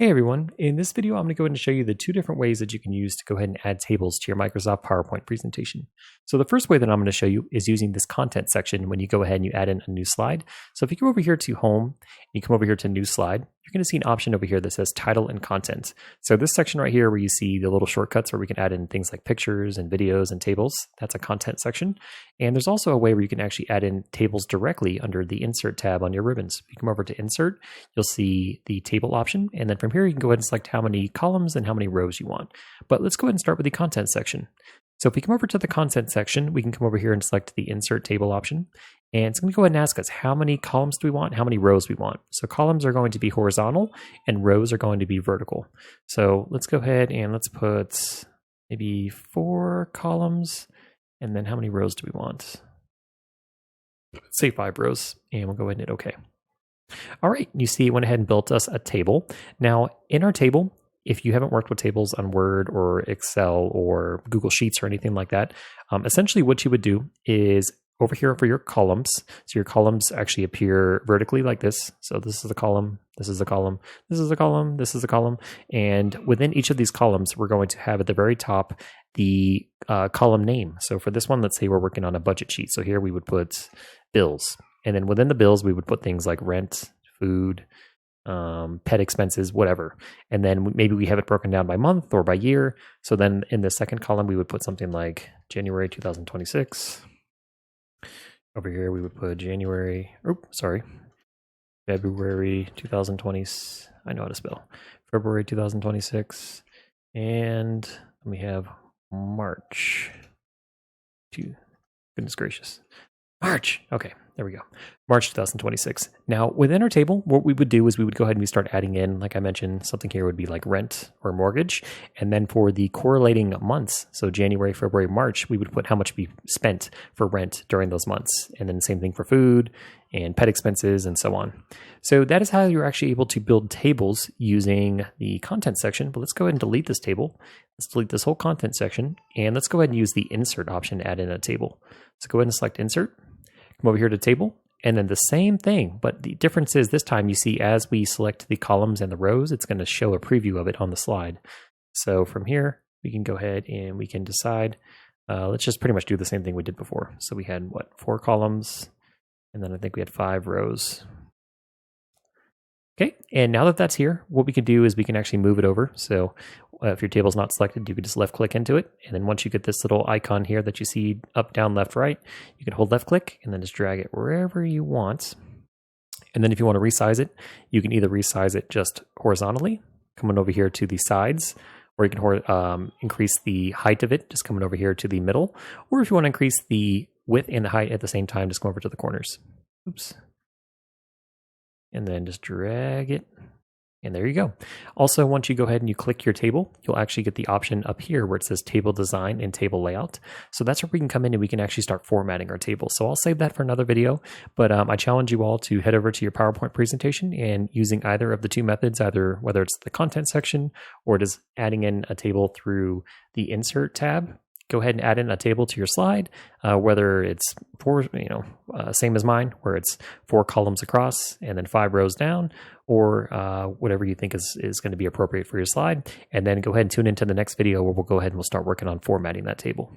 Hey everyone, in this video I'm going to go ahead and show you the two different ways that you can use to go ahead and add tables to your Microsoft PowerPoint presentation. So the first way that I'm going to show you is using this content section when you go ahead and you add in a new slide. So if you come over here to Home, and you come over here to New Slide, you're going to see an option over here that says Title and Content. So this section right here where you see the little shortcuts where we can add in things like pictures and videos and tables, that's a content section. And there's also a way where you can actually add in tables directly under the Insert tab on your ribbons. If you come over to Insert, you'll see the table option, and then from here you can go ahead and select how many columns and how many rows you want. But let's go ahead and start with the content section. So if we come over to the content section, we can come over here and select the Insert Table option. And it's going to go ahead and ask us how many columns do we want, how many rows we want. So columns are going to be horizontal and rows are going to be vertical. So let's go ahead and let's put maybe 4 columns. And then how many rows do we want? Let's say 5 rows, and we'll go ahead and hit OK. All right, you see it went ahead and built us a table. Now in our table, if you haven't worked with tables on Word or Excel or Google Sheets or anything like that, essentially what you would do is over here for your columns. So your columns actually appear vertically like this. So this is a column, this is a column, this is a column, this is a column. And within each of these columns, we're going to have at the very top the column name. So for this one, let's say we're working on a budget sheet. So here we would put bills. And then within the bills, we would put things like rent, food, pet expenses, whatever. And then maybe we have it broken down by month or by year. So then in the second column, we would put something like January 2026. Over here, we would put February 2020. I know how to spell. February 2026. And we have March. Goodness gracious. March. Okay, there we go. March 2026. Now, within our table, what we would do is we would go ahead and we start adding in, like I mentioned, something here would be like rent or mortgage. And then for the correlating months, so January, February, March, we would put how much we spent for rent during those months. And then the same thing for food and pet expenses and so on. So that is how you're actually able to build tables using the content section. But let's go ahead and delete this table. Let's delete this whole content section. And let's go ahead and use the insert option to add in a table. So go ahead and select insert. Come over here to table, and then the same thing, but the difference is this time you see as we select the columns and the rows, it's going to show a preview of it on the slide. So from here, we can go ahead and we can decide, let's just pretty much do the same thing we did before. So we had, 4 columns, and then I think we had 5 rows. Okay, and now that that's here, what we can do is we can actually move it over. So if your table's not selected, you can just left click into it. And then once you get this little icon here that you see up, down, left, right, you can hold left click and then just drag it wherever you want. And then if you want to resize it, you can either resize it just horizontally, coming over here to the sides, or you can increase the height of it, just coming over here to the middle. Or if you want to increase the width and the height at the same time, just come over to the corners. Oops. And then just drag it. And there you go. Also, once you go ahead and you click your table, you'll actually get the option up here where it says table design and table layout. So that's where we can come in and we can actually start formatting our table. So I'll save that for another video, but I challenge you all to head over to your PowerPoint presentation and using either of the two methods, either whether it's the content section or just adding in a table through the insert tab. Go ahead and add in a table to your slide, whether it's same as mine, where it's 4 columns across and then 5 rows down, or whatever you think is going to be appropriate for your slide. And then go ahead and tune into the next video where we'll go ahead and we'll start working on formatting that table.